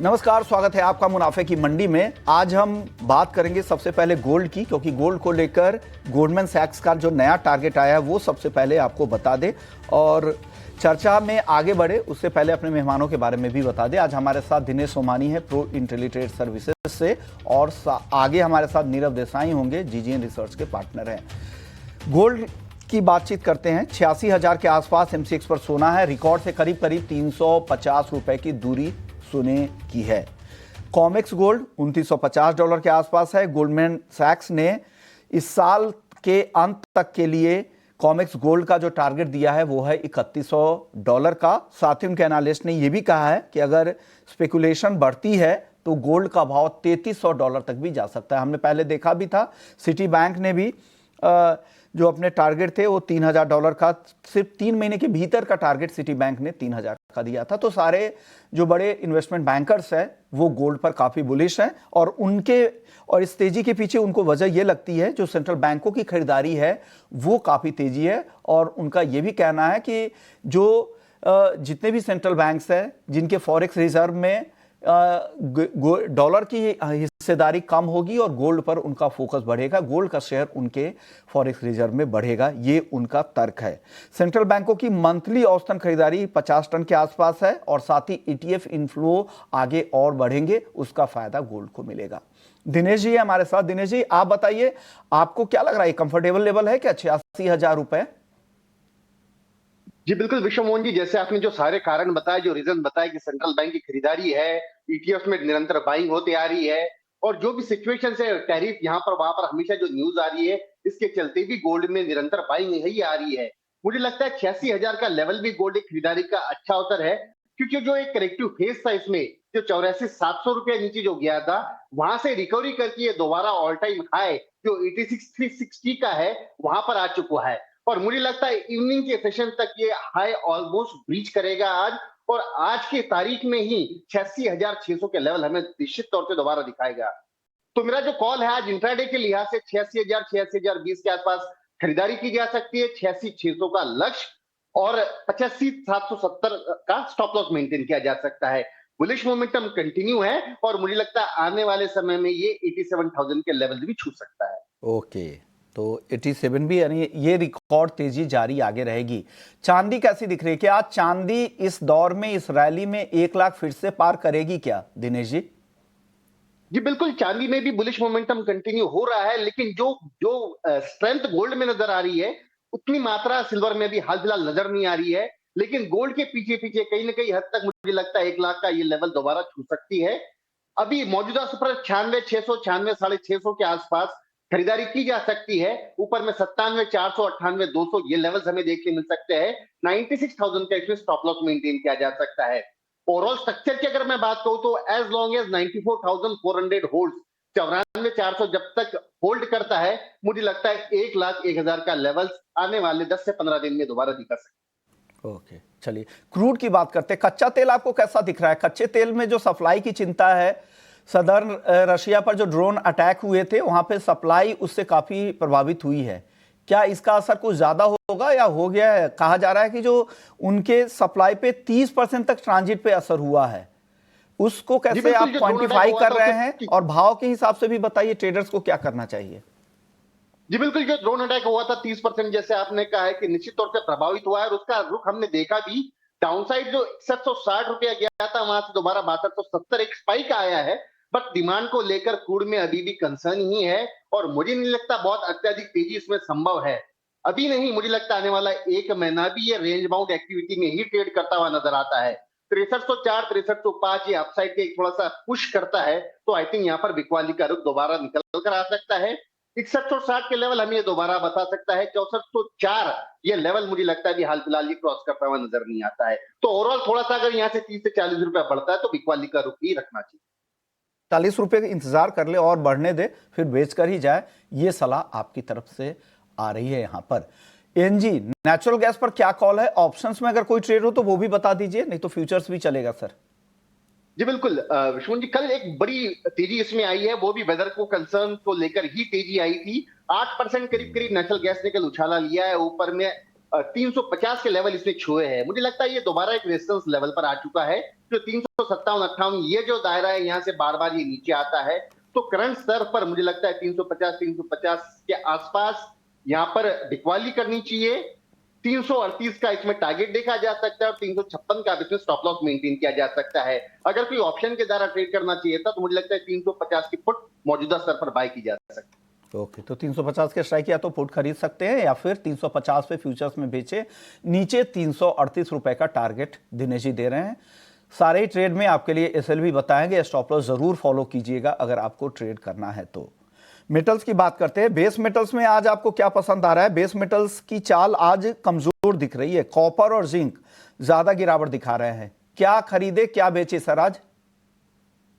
नमस्कार, स्वागत है आपका मुनाफे की मंडी में। आज हम बात करेंगे सबसे पहले गोल्ड की, क्योंकि गोल्ड को लेकर गोल्डमैन सैक्स का जो नया टारगेट आया है वो सबसे पहले आपको बता दे और चर्चा में आगे बढ़े उससे पहले अपने मेहमानों के बारे में भी बता दे। आज हमारे साथ दिनेश सोमानी है प्रो इंटेलीट्रेड सर्विसेज से, और आगे हमारे साथ नीरव देसाई होंगे, जीजीएन रिसर्च के पार्टनर हैं। गोल्ड की बातचीत करते हैं। 86,000 के आसपास एमसीएक्स पर सोना है। रिकॉर्ड से करीब 350 रुपए की दूरी सोने की है। कॉमेक्स गोल्ड $2950 के आसपास है। गोल्डमैन सैक्स ने इस साल के अंत तक के लिए कॉमेक्स गोल्ड का जो टारगेट दिया है वो है $3100 का। साथ ही उनके एनालिस्ट ने यह भी कहा है कि अगर स्पेकुलेशन बढ़ती है तो गोल्ड का भाव $3300 तक भी जा सकता है। हमने पहले देखा भी था, सिटी बैंक ने भी जो अपने टारगेट थे वो $3000 का, सिर्फ 3 महीने के भीतर का टारगेट सिटी बैंक ने 3000 का दिया था। तो सारे जो बड़े इन्वेस्टमेंट बैंकर्स हैं वो गोल्ड पर काफ़ी बुलिश हैं, और इस तेजी के पीछे उनको वजह ये लगती है जो सेंट्रल बैंकों की खरीदारी है वो काफ़ी तेजी है। और उनका ये भी कहना है कि जो जितने भी सेंट्रल बैंक्स हैं जिनके फॉरेक्स रिजर्व में डॉलर की हिस्सेदारी कम होगी और गोल्ड पर उनका फोकस बढ़ेगा, गोल्ड का शेयर उनके फॉरेक्स रिजर्व में बढ़ेगा, ये उनका तर्क है। सेंट्रल बैंकों की मंथली औसतन खरीदारी 50 टन के आसपास है, और साथ ही ईटीएफ इनफ्लो आगे और बढ़ेंगे, उसका फायदा गोल्ड को मिलेगा। दिनेश जी है हमारे साथ। दिनेश जी, आप बताइए, आपको क्या लग रहा है, कंफर्टेबल लेवल है क्या 86,000 रुपए? जी बिल्कुल विश्व मोहन जी, जैसे आपने जो सारे कारण बताए, जो रीजन बताए कि सेंट्रल बैंक की खरीदारी है, ईटीएफ में निरंतर बाइंग होती आ रही है, और जो भी सिचुएशन है, टैरिफ यहाँ पर वहां पर हमेशा जो न्यूज आ रही है, इसके चलते भी गोल्ड में निरंतर बाइंग ही आ रही है। मुझे लगता है 86,000 का लेवल भी गोल्ड की खरीदारी का अच्छा अवसर है, क्योंकि जो एक करेक्टिव फेज था इसमें, जो 84,700 रुपए नीचे जो गया था, वहां से रिकवरी करके ये दोबारा ऑल टाइम हाई जो 86,360 का है वहां पर आ चुका है। और मुझे लगता है इवनिंग के सेशन तक ये हाई ऑलमोस्ट ब्रीच करेगा आज, और आज की तारीख में ही 86,600 के लेवल हमें निश्चित तौर से दोबारा दिखाएगा। तो मेरा जो कॉल है आज इंट्राडे के लिहाज से 86,000 86,020 के आसपास खरीदारी की जा सकती है, 86,600 का लक्ष्य और 85,770 का स्टॉप लॉस मेंटेन किया जा सकता है। बुलिश मोमेंटम कंटिन्यू है, और मुझे लगता है आने वाले समय में ये 87,000 के लेवल भी छू सकता है। ओके, तो 87 भी, यानी ये रिकॉर्ड तेजी जारी आगे रहेगी। चांदी कैसी दिख रही है? क्या आज चांदी इस दौर में, इस रैली में 1 लाख फिर से पार करेगी क्या दिनेश जी? जी बिल्कुल, चांदी में भी बुलिश मोमेंटम कंटिन्यू हो रहा है, लेकिन जो जो स्ट्रेंथ गोल्ड में नजर आ रही है, उतनी मात्रा सिल्वर में भी हाल फिलहाल नजर नहीं आ रही है। लेकिन गोल्ड के पीछे पीछे कहीं ना कहीं हद तक मुझे लगता है 1 लाख का ये लेवल दोबारा छू सकती है। अभी मौजूदा सुपर 96,600 96,650 के आसपास खरीदारी की जा सकती है। ऊपर में 97,400 98,200 ये लेवल्स हमें देखने मिल सकते हैं। 96,000 का इसमें स्टॉप लॉस मेंटेन किया जा सकता है। ओवरऑल स्ट्रक्चर की अगर मैं बात करूं तो एज लॉन्ग एज 94,400 होल्ड, 94,400 जब तक होल्ड करता है, मुझे लगता है 1,01,000 का लेवल आने वाले 10 से 15 दिन में दोबारा दिखा सकता है। ओके, चलिए क्रूड की बात करते हैं। कच्चा तेल आपको कैसा दिख रहा है? कच्चे तेल में जो सप्लाई की चिंता है, सदर्न रशिया पर जो ड्रोन अटैक हुए थे वहां पे सप्लाई उससे काफी प्रभावित हुई है। क्या इसका असर कुछ ज्यादा होगा या हो गया है? कहा जा रहा है कि जो उनके सप्लाई पे 30% तक ट्रांजिट पे असर हुआ है, उसको कैसे आप क्वांटिफाई कर रहे हैं, और भाव के हिसाब से भी बताइए ट्रेडर्स को क्या करना चाहिए? जी बिल्कुल, जो ड्रोन अटैक हुआ था 30% जैसे आपने कहा है कि निश्चित तौर से प्रभावित हुआ है, और उसका रुख हमने देखा भी। डाउनसाइड जो 6160 रुपया गया था, वहां से दोबारा 6270 एक स्पाइक आया है, बट डिमांड को लेकर क्रूड में अभी भी कंसर्न ही है, और मुझे नहीं लगता बहुत अत्यधिक तेजी इसमें संभव है। अभी नहीं, मुझे लगता आने वाला 1 महीना भी ये रेंज बाउंड एक्टिविटी में ही ट्रेड करता हुआ नजर आता है। 6304 6305 ये अपसाइड के थोड़ा सा पुश करता है, तो आई थिंक यहाँ पर बिकवाली का रुख दोबारा निकल कर आ सकता है। 6160 के लेवल हमें ये दोबारा बता सकता है। 6404 ये लेवल मुझे लगता है कि हाल फिलहाल ये क्रॉस करता हुआ नजर नहीं आता है। तो ओवरऑल थोड़ा सा अगर यहाँ से 30 से 40 रुपया बढ़ता है तो बिकवाली का रुख ही रखना चाहिए। 40 रुपए का इंतजार कर ले और बढ़ने दे, फिर बेचकर ही जाए, ये सलाह आपकी तरफ से आ रही है। यहां पर एनजी नेचुरल गैस पर क्या कॉल है? ऑप्शंस में अगर कोई ट्रेड हो तो वो भी बता दीजिए, नहीं तो फ्यूचर्स भी चलेगा सर। जी बिल्कुल विष्णु जी, कल एक बड़ी तेजी इसमें आई है, वो भी वेदर को कंसर्न को लेकर ही तेजी आई थी। 8% करीब करीब नेचुरल गैस ने कल उछाला लिया है, ऊपर में 350 के लेवल इसने छुए हैं। मुझे लगता है ये दोबारा एक रेजिस्टेंस लेवल पर आ चुका है। जो 357-58 ये जो दायरा है यहाँ से बार बार ये नीचे आता है, तो करंट स्तर पर मुझे लगता है 350 के आसपास यहाँ पर बिकवाली करनी चाहिए। 338 का इसमें टारगेट देखा जा सकता है और 356 का इसमें स्टॉप लॉस मेंटेन किया जा सकता है। अगर कोई ऑप्शन के द्वारा ट्रेड करना चाहिए था तो मुझे लगता है 350 की पुट मौजूदा स्तर पर बाय की जा सकती है। ओके, तो 350 के स्ट्राइक या तो पुट खरीद सकते हैं या फिर 350 पे फ्यूचर्स में बेचे। नीचे 338 रुपए का टारगेट दिनेश जी दे रहे हैं। सारे ही ट्रेड में आपके लिए एसएलवी बताएंगे, स्टॉप लॉस जरूर फॉलो कीजिएगा अगर आपको ट्रेड करना है तो। मेटल्स की बात करते हैं। बेस मेटल्स में आज आपको क्या पसंद आ रहा है? बेस मेटल्स की चाल आज कमजोर दिख रही है। कॉपर और जिंक ज्यादा गिरावट दिखा रहे हैं। क्या खरीदे क्या बेचे सर आज?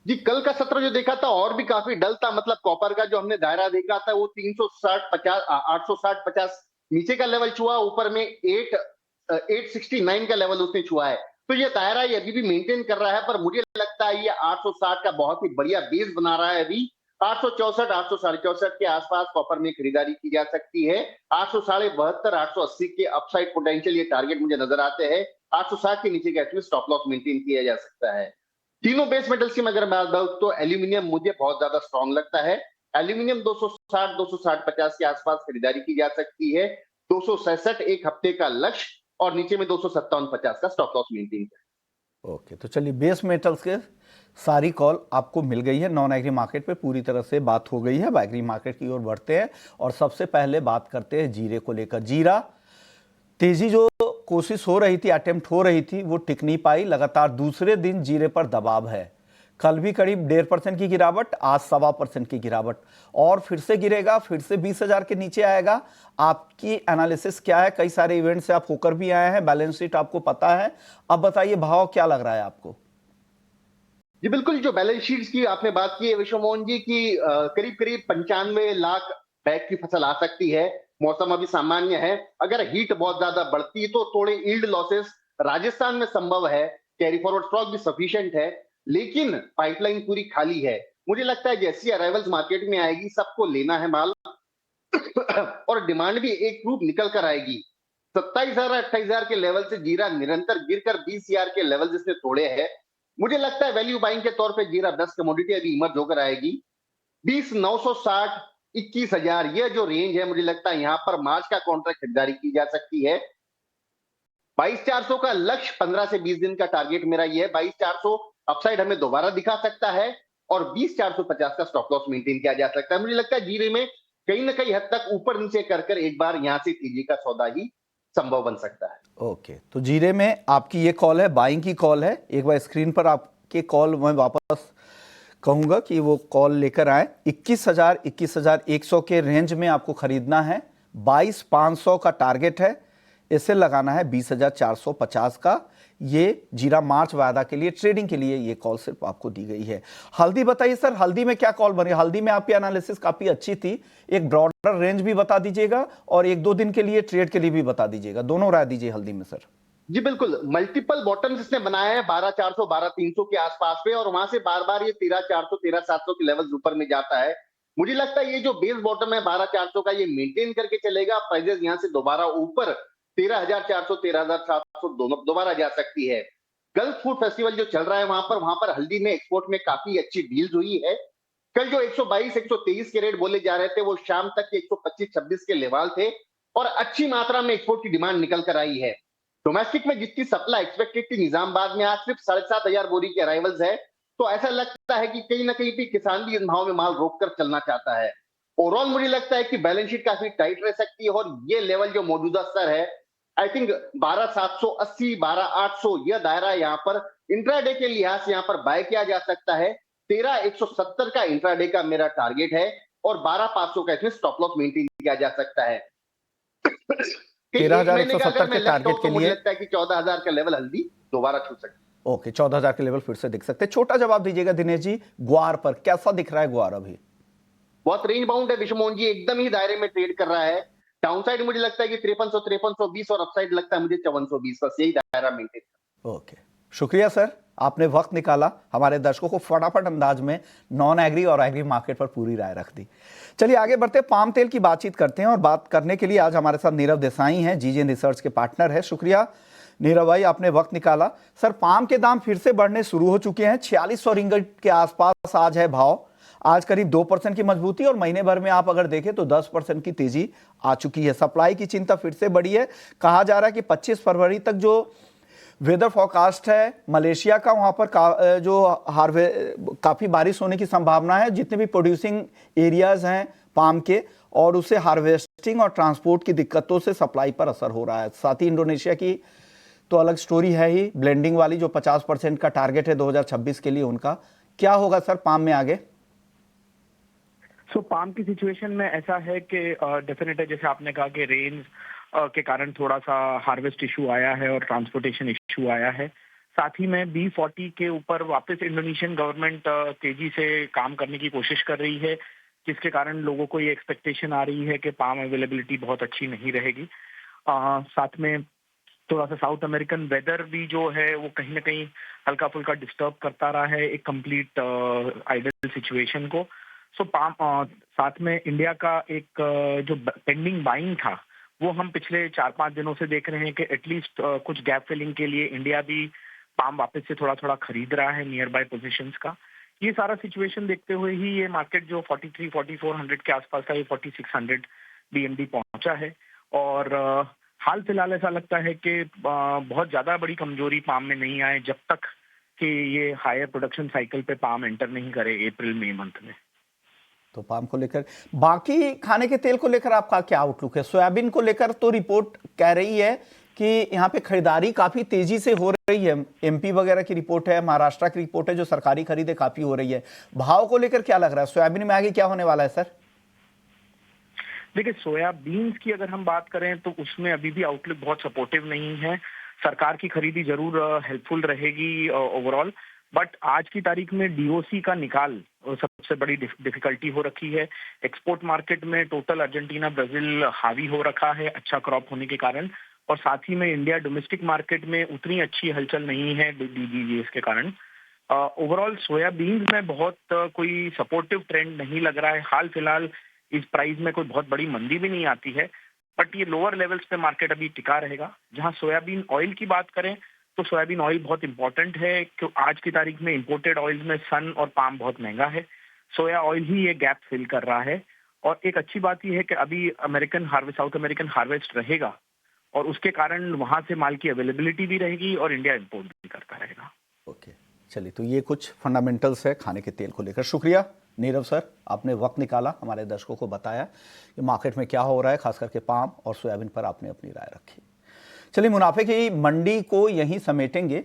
जी, कल का सत्र जो देखा था और भी काफी डल था। मतलब कॉपर का जो हमने दायरा देखा था वो 860-50 नीचे का लेवल छुआ, ऊपर में 869 का लेवल उसने छुआ है। तो ये दायरा ये अभी भी मेंटेन कर रहा है, पर मुझे लगता है ये 860 का बहुत ही बढ़िया बेस बना रहा है। अभी 864, 864 के आसपास कॉपर में खरीदारी की जा सकती है। 872, 880 के अपसाइड पोटेंशियल ये टारगेट मुझे नजर आते हैं। 860 के नीचे का स्टॉप लॉस मेंटेन किया जा सकता है। तीनों बेस मेटल्स की अगर बात बताऊं तो एल्यूमिनियम मुझे बहुत ज्यादा स्ट्रॉन्ग लगता है। एल्यूमिनियम 260, 260-50 के आसपास खरीदारी की जा सकती है। 267 एक हफ्ते का लक्ष्य और नीचे में 257-50 का स्टॉप लॉस मेंटेन करें। ओके, तो चलिए बेस मेटल्स के सारी कॉल आपको मिल गई है। नॉन एग्री मार्केट पे पूरी तरह से बात हो गई है। एग्री मार्केट की ओर बढ़ते हैं और सबसे पहले बात करते हैं जीरे को लेकर। जीरा तेजी जो कोशिश हो रही थी, अटेम्प्ट हो रही थी, वो टिक नहीं पाई। लगातार दूसरे दिन जीरे पर दबाव है। कल भी करीब 1.5% की गिरावट, आज 1.25% की गिरावट और फिर से गिरेगा, फिर से 20,000 के नीचे आएगा। आपकी एनालिसिस क्या है? कई सारे इवेंट से आप होकर भी आए हैं, बैलेंस शीट आपको पता है। अब बताइए भाव क्या लग रहा है आपको? जी बिल्कुल, जो बैलेंस शीट्स की आपने बात की है विश्व मोहन जी की, करीब करीब 95 लाख बैग की फसल आ सकती है। मौसम अभी सामान्य है। अगर हीट बहुत ज्यादा बढ़ती है तो थोड़े यील्ड लॉसेस राजस्थान में संभव है। कैरी फॉरवर्ड स्टॉक भी सफिशिएंट है, लेकिन पाइपलाइन पूरी खाली है। मुझे लगता है जैसी अराइवल्स मार्केट में आएगी सबको लेना है माल और डिमांड भी एक रूप निकल कर आएगी। 27,000 28,000 के लेवल से जीरा निरंतर गिरकर 20,000 के लेवल जिसने तोड़े हैं। मुझे लगता है वैल्यू बाइंग के तौर पे जीरा 10 कमोडिटी अभी इमर्ज होकर आएगी। 20,960 21,000 ये जो रेंज है, मुझे लगता है यहाँ पर मार्च का कॉन्ट्रैक्ट खरीदारी की जा सकती है। 22,400 का लक्ष्य 15 से 20 दिन का टारगेट मेरा ये है। 22,400 अपसाइड हमें दोबारा दिखा सकता है और 20,450 का स्टॉप लॉस मेंटेन किया जा सकता है। मुझे लगता है जीरे में कहीं ना कहीं हद तक ऊपर नीचे कर एक बार यहां से तेजी का सौदा ही संभव बन सकता है। ओके, तो जीरे में आपकी ये कॉल है, बाइंग की कॉल है। एक बार स्क्रीन पर आपके कॉल मैं वापस कहूंगा कि वो कॉल लेकर आए। 21,000 21,100 के रेंज में आपको खरीदना है। 22,500 का टारगेट है। इसे लगाना है 20,450 का। ये जीरा मार्च वायदा के लिए, ट्रेडिंग के लिए ये कॉल सिर्फ आपको दी गई है। हल्दी बताइए सर, हल्दी में क्या कॉल बनी? हल्दी में आपकी एनालिसिस काफी अच्छी थी। एक ब्रॉडर रेंज भी बता दीजिएगा और 1-2 दिन के लिए ट्रेड के लिए भी बता दीजिएगा। दोनों राय दीजिए हल्दी में सर। जी बिल्कुल, मल्टीपल बॉटम्स इसने बनाया है 12,400 12,300 के आसपास पे और वहां से बार बार ये 13,400 13,700 के लेवल ऊपर में जाता है। मुझे लगता है ये जो बेस बॉटम है 12,400 का ये मेंटेन करके चलेगा। प्राइजेस यहाँ से दोबारा ऊपर 13,400 13,700 दोनों दोबारा जा सकती है। गल्फ फूड फेस्टिवल जो चल रहा है वहां पर हल्दी में एक्सपोर्ट में काफी अच्छी डील्स हुई है। कल जो 122 123 के रेट बोले जा रहे थे वो शाम तक के 125 26 के लेवल थे और अच्छी मात्रा में एक्सपोर्ट की डिमांड निकल कर आई है। डोमेस्टिक में जितनी सप्लाई एक्सपेक्टेड थी निजामाबाद में आज सिर्फ 7,500 बोरी के अराइवल्स है। तो ऐसा लगता है कि कहीं ना कहीं भी किसान भी इन भाव में माल रोक कर चलना चाहता है। ओवरऑल मुझे लगता है कि बैलेंस शीट काफी टाइट रह सकती है और ये लेवल जो मौजूदा स्तर है आई थिंक 12,780 12,800 यह दायरा यहाँ पर इंट्राडे के लिहाज से यहाँ पर बाय किया जा सकता है। 13,170 का इंट्राडे का मेरा टारगेट है और 12,500 का इसमें स्टॉप लॉस मेंटेन किया जा सकता है। 13,170 के टारगेट के लिए मुझे लगता है कि 14,000 का लेवल हल्दी दोबारा छू सकती है। ओके, 14,000 के लेवल फिर से दिख सकते हैं। छोटा जवाब दीजिएगा दिनेश जी, ग्वार पर कैसा दिख रहा है? ग्वार अभी बहुत रेंज बाउंड है विश्वमोहन जी, एकदम ही दायरे में ट्रेड कर रहा है। डाउनसाइड मुझे लगता है कि 5300 5320 और अपसाइड लगता है मुझे 5420, बस यही दायरा मेंटेन। ओके, शुक्रिया सर, आपने वक्त निकाला हमारे दर्शकों को फटाफट अंदाज में नॉन एग्री और एग्री मार्केट पर पूरी राय रख दी। चलिए आगे बढ़ते हैं, पाम तेल की बातचीत करते हैं और बात करने के लिए आज हमारे साथ नीरव देसाई हैं, जीजेन रिसर्च के पार्टनर है। शुक्रिया नीरव भाई, आपने वक्त निकाला। सर, पाम के दाम फिर से बढ़ने शुरू हो चुके हैं। 4600 रिंगट के आसपास आज है भाव। आज करीब 2% की मजबूती और महीने भर में आप अगर देखें तो 10% की तेजी आ चुकी है। सप्लाई की चिंता फिर से बढ़ी है। कहा जा रहा है कि 25 फरवरी तक जो वेदर फोरकास्ट है मलेशिया का, वहां पर काफी बारिश होने की संभावना है। जितने भी प्रोड्यूसिंग एरियाज हैं पाम के, और उसे हार्वेस्टिंग और ट्रांसपोर्ट की दिक्कतों से सप्लाई पर असर हो रहा है। साथ ही इंडोनेशिया की तो अलग स्टोरी है ही, ब्लेंडिंग वाली, जो 50% का टारगेट है 2026 के लिए उनका। क्या होगा सर पाम में आगे? पाम की सिचुएशन में ऐसा है कि डेफिनेट है, जैसे आपने कहा कि रेन्स के कारण थोड़ा सा हार्वेस्ट इशू आया है और ट्रांसपोर्टेशन इशू आया है। साथ ही में B40 के ऊपर वापस इंडोनेशियन गवर्नमेंट तेजी से काम करने की कोशिश कर रही है, जिसके कारण लोगों को ये एक्सपेक्टेशन आ रही है कि पाम अवेलेबिलिटी बहुत अच्छी नहीं रहेगी। साथ में थोड़ा सा साउथ अमेरिकन वेदर भी जो है वो कहीं ना कहीं हल्का फुल्का डिस्टर्ब करता रहा है एक कंप्लीट आइडल सिचुएशन को। पाम साथ में इंडिया का एक जो पेंडिंग बाइंग था वो हम पिछले 4-5 दिनों से देख रहे हैं कि एटलीस्ट कुछ गैप फिलिंग के लिए इंडिया भी पाम वापस से थोड़ा थोड़ा खरीद रहा है नियर बाय पोजिशंस का। ये सारा सिचुएशन देखते हुए ही ये मार्केट जो 43-4400 के आसपास था, ये 4600 BMD पहुंचा है। और हाल फिलहाल ऐसा लगता है कि बहुत ज्यादा बड़ी कमजोरी पाम में नहीं आए जब तक कि ये हायर प्रोडक्शन साइकिल पे पाम एंटर नहीं करे अप्रैल मई मंथ में। तो पाम को लेकर, बाकी खाने के तेल को लेकर आपका क्या आउटलुक है? सोयाबीन को लेकर तो रिपोर्ट कह रही है कि यहाँ पे खरीदारी काफी तेजी से हो रही है। MP वगैरह की रिपोर्ट है, महाराष्ट्र की रिपोर्ट है, जो सरकारी खरीदें काफी हो रही है। भाव को लेकर क्या लग रहा है? सोयाबीन में आगे क्या होने वाला है सर? देखिए, सोयाबीन की अगर हम बात करें तो उसमें अभी भी आउटलुक बहुत सपोर्टिव नहीं है। सरकार की खरीदी जरूर हेल्पफुल रहेगी ओवरऑल, बट आज की तारीख में DOC का निकाल सबसे बड़ी डिफिकल्टी हो रखी है। एक्सपोर्ट मार्केट में टोटल अर्जेंटीना ब्राजील हावी हो रखा है अच्छा क्रॉप होने के कारण, और साथ ही में इंडिया डोमेस्टिक मार्केट में उतनी अच्छी हलचल नहीं है DGGS के कारण। ओवरऑल सोयाबीन में बहुत कोई सपोर्टिव ट्रेंड नहीं लग रहा है। हाल फिलहाल इस प्राइस में कोई बहुत बड़ी मंदी भी नहीं आती है, बट ये लोअर लेवल्स पे मार्केट अभी टिका रहेगा। जहां सोयाबीन ऑयल की बात करें तो सोयाबीन ऑयल बहुत इंपॉर्टेंट है, क्योंकि आज की तारीख में इंपोर्टेड ऑयल में सन और पाम बहुत महंगा है। सोया ऑयल ही ये गैप फिल कर रहा है। और एक अच्छी बात यह है कि अभी साउथ अमेरिकन हार्वेस्ट रहेगा, और उसके कारण वहां से माल की अवेलेबिलिटी भी रहेगी और इंडिया इंपोर्ट भी करता रहेगा। ओके, चलिए, तो ये कुछ फंडामेंटल्स है खाने के तेल को लेकर। शुक्रिया नीरव सर, आपने वक्त निकाला, हमारे दर्शकों को बताया कि मार्केट में क्या हो रहा है, खास करके पाम और सोयाबीन पर आपने अपनी राय रखी। चलिए, मुनाफे की मंडी को यहीं समेटेंगे।